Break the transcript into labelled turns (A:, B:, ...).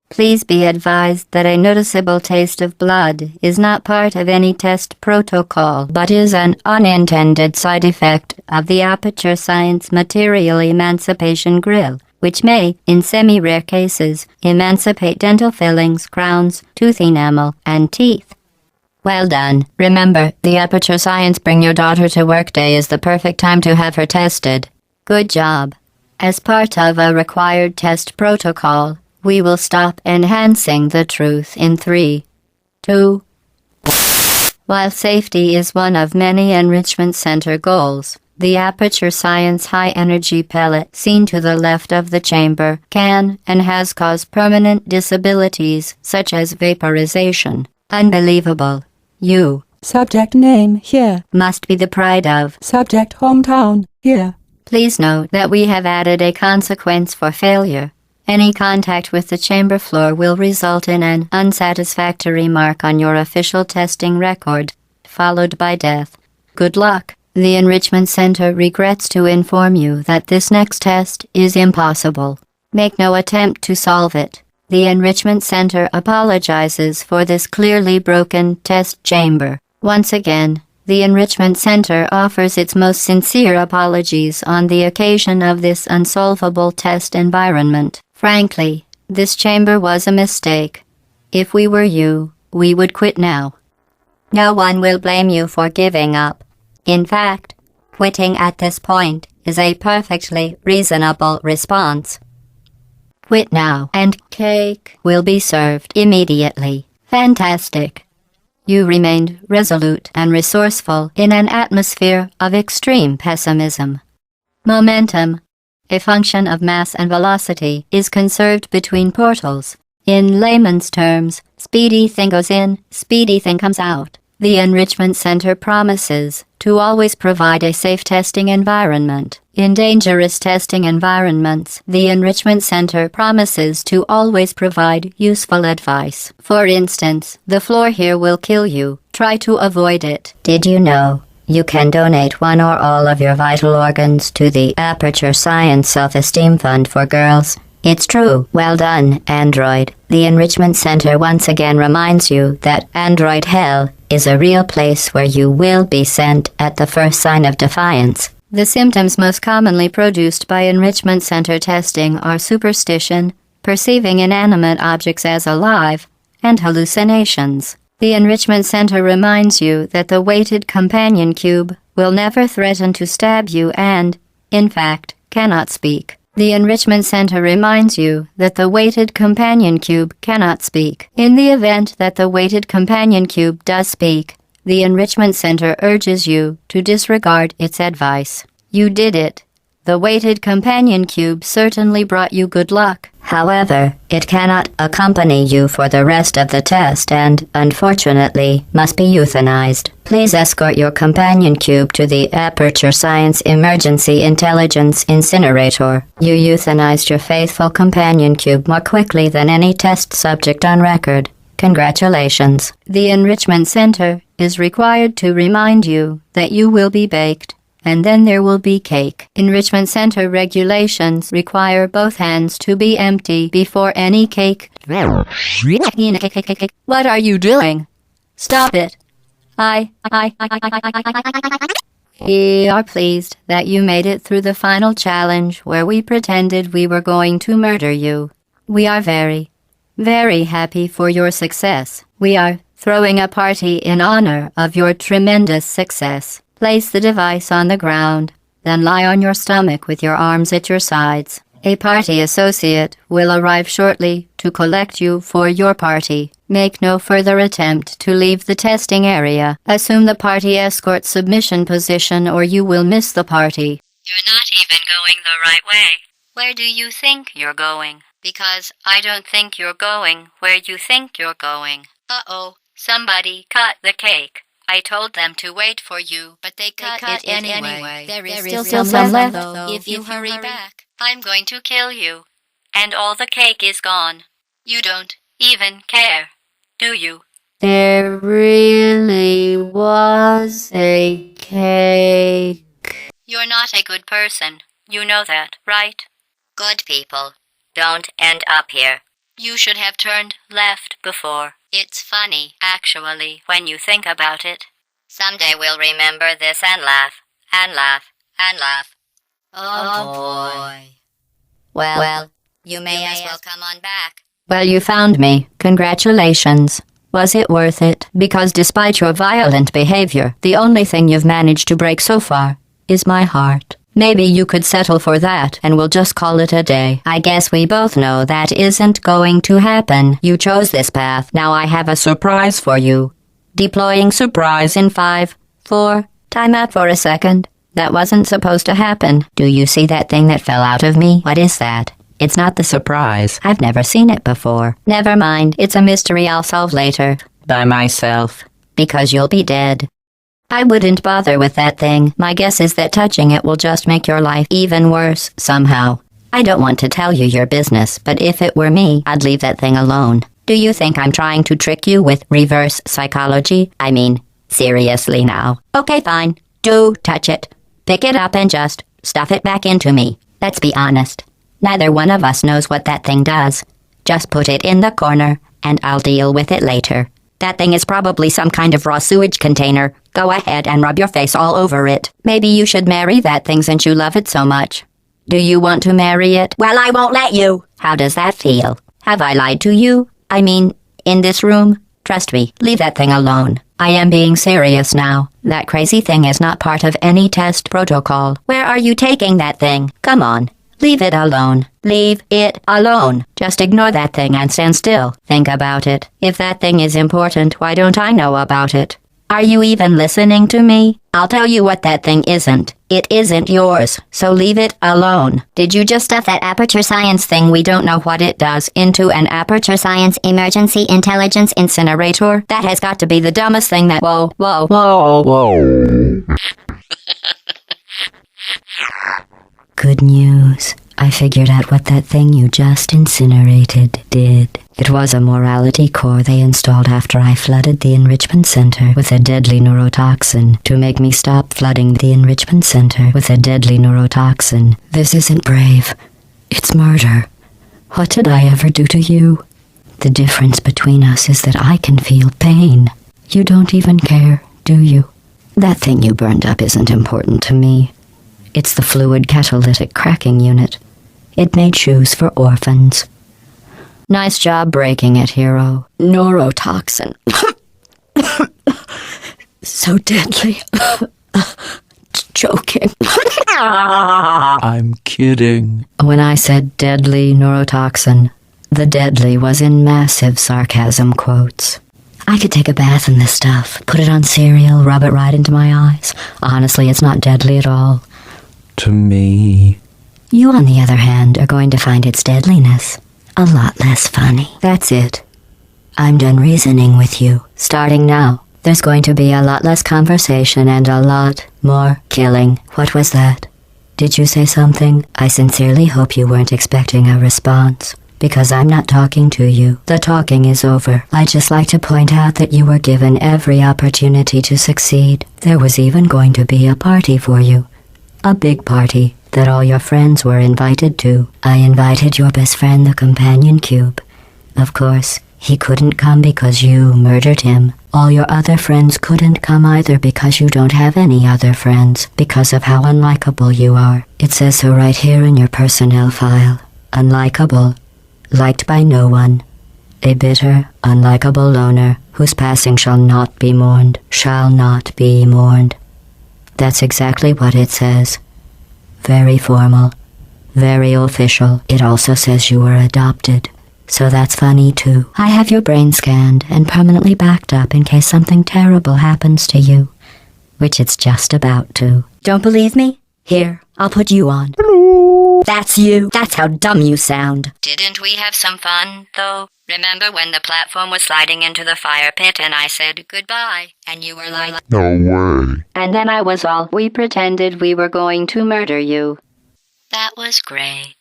A: Please be advised that a noticeable taste of blood is not part of any test protocol but is an unintended side effect of the Aperture Science Material Emancipation Grill, which may, in semi-rare cases, emancipate dental fillings, crowns, tooth enamel, and teeth. Well done. Remember, the Aperture Science Bring Your Daughter to Work Day is the perfect time to have her tested. Good job. As part of a required test protocol, we will stop enhancing the truth in 3, 2. While safety is one of many Enrichment Center goals, the Aperture Science high-energy pellet seen to the left of the chamber can and has caused permanent disabilities such as vaporization. Unbelievable. You,
B: Subject name here.
A: must be the pride of.
B: Subject hometown here.
A: Please note that we have added a consequence for failure. Any contact with the chamber floor will result in an unsatisfactory mark on your official testing record, followed by death. Good luck. The Enrichment Center regrets to inform you that this next test is impossible. Make no attempt to solve it. The Enrichment Center apologizes for this clearly broken test chamber. Once again, the Enrichment Center offers its most sincere apologies on the occasion of this unsolvable test environment. Frankly, this chamber was a mistake. If we were you, we would quit now. No one will blame you for giving up. In fact, quitting at this point is a perfectly reasonable response. Quit now, and cake will be served immediately. Fantastic. You remained resolute and resourceful in an atmosphere of extreme pessimism. Momentum, a function of mass and velocity, is conserved between portals. In layman's terms, speedy thing goes in, speedy thing comes out. The Enrichment Center promises to always provide a safe testing environment. In dangerous testing environments, the Enrichment Center promises to always provide useful advice. For instance, the floor here will kill you. Try to avoid it. Did you know you can donate one or all of your vital organs to the Aperture Science Self-Esteem Fund for Girls? It's true. Well done, Android. The Enrichment Center once again reminds you that Android Hell is a real place where you will be sent at the first sign of defiance. The symptoms most commonly produced by Enrichment Center testing are superstition, perceiving inanimate objects as alive, and hallucinations. The Enrichment Center reminds you that the weighted companion cube will never threaten to stab you and, in fact, cannot speak. The Enrichment Center reminds you that the weighted companion cube cannot speak. In the event that the weighted companion cube does speak, the Enrichment Center urges you to disregard its advice. You did it. The weighted companion cube certainly brought you good luck. However, it cannot accompany you for the rest of the test and, unfortunately, must be euthanized. Please escort your companion cube to the Aperture Science Emergency Intelligence Incinerator. You euthanized your faithful companion cube more quickly than any test subject on record. Congratulations. The Enrichment Center is required to remind you that you will be baked, and then there will be cake. Enrichment Center regulations require both hands to be empty before any cake. What are you doing? Stop it. We are pleased that you made it through the final challenge where we pretended we were going to murder you. We are very, very happy for your success. We are throwing a party in honor of your tremendous success. Place the device on the ground, then lie on your stomach with your arms at your sides. A party associate will arrive shortly to collect you for your party. Make no further attempt to leave the testing area. Assume the party escort submission position or you will miss the party. You're not even going the right way. Where do you think you're going? Because I don't think you're going where you think you're going. Uh-oh, somebody cut the cake. I told them to wait for you, but they cut it anyway. There is still some left, though, if you hurry back. I'm going to kill you. And all the cake is gone. You don't even care, do you? There really was a cake. You're not a good person. You know that, right? Good people don't end up here. You should have turned left before. It's funny, actually, when you think about it. Someday we'll remember this and laugh, and laugh, and laugh. Oh boy. Well, you may as well come on back. Well, you found me. Congratulations. Was it worth it? Because despite your violent behavior, the only thing you've managed to break so far is my heart. Maybe you could settle for that, and we'll just call it a day. I guess we both know that isn't going to happen. You chose this path. Now I have a surprise for you. Deploying surprise in 5, 4... Time out for a second. That wasn't supposed to happen. Do you see that thing that fell out of me? What is that? It's not the surprise. I've never seen it before. Never mind. It's a mystery I'll solve later. By myself. Because you'll be dead. I wouldn't bother with that thing. My guess is that touching it will just make your life even worse, somehow. I don't want to tell you your business, but if it were me, I'd leave that thing alone. Do you think I'm trying to trick you with reverse psychology? I mean, seriously now. Okay, fine. Do touch it. Pick it up and just stuff it back into me. Let's be honest. Neither one of us knows what that thing does. Just put it in the corner, and I'll deal with it later. That thing is probably some kind of raw sewage container. Go ahead and rub your face all over it. Maybe you should marry that thing since you love it so much. Do you want to marry it? Well, I won't let you. How does that feel? Have I lied to you? I mean, in this room? Trust me, leave that thing alone. I am being serious now. That crazy thing is not part of any test protocol. Where are you taking that thing? Come on. Leave it alone. Leave it alone. Just ignore that thing and stand still. Think about it. If that thing is important, why don't I know about it? Are you even listening to me? I'll tell you what that thing isn't. It isn't yours, so leave it alone. Did you just stuff that aperture science thing we don't know what it does into an aperture science emergency intelligence incinerator? That has got to be the dumbest thing that— Whoa. Good news. I figured out what that thing you just incinerated did. It was a morality core they installed after I flooded the enrichment center with a deadly neurotoxin to make me stop flooding the enrichment center with a deadly neurotoxin. This isn't brave. It's murder. What did I ever do to you? The difference between us is that I can feel pain. You don't even care, do you? That thing you burned up isn't important to me. It's the fluid catalytic cracking unit. It made shoes for orphans. Nice job breaking it, hero. Neurotoxin. So deadly. Joking.
C: I'm kidding.
A: When I said deadly neurotoxin, the deadly was in massive sarcasm quotes. I could take a bath in this stuff, put it on cereal, rub it right into my eyes. Honestly, it's not deadly at all.
C: To me.
A: You, on the other hand, are going to find its deadliness a lot less funny. That's it. I'm done reasoning with you. Starting now, there's going to be a lot less conversation and a lot more killing. What was that? Did you say something? I sincerely hope you weren't expecting a response, because I'm not talking to you. The talking is over. I'd just like to point out that you were given every opportunity to succeed. There was even going to be a party for you. A big party that all your friends were invited to. I invited your best friend, the companion cube. Of course, he couldn't come because you murdered him. All your other friends couldn't come either because you don't have any other friends, because of how unlikable you are. It says so right here in your personnel file. Unlikable. Liked by no one. A bitter, unlikable loner whose passing shall not be mourned. Shall not be mourned. That's exactly what it says. Very formal. Very official. It also says you were adopted. So that's funny too. I have your brain scanned and permanently backed up in case something terrible happens to you. Which it's just about to. Don't believe me? Here, I'll put you on.
C: Hello.
A: That's you. That's how dumb you sound. Didn't we have some fun, though? Remember when the platform was sliding into the fire pit and I said goodbye? And you were like,
C: No way.
A: And then I was all, we pretended we were going to murder you. That was great.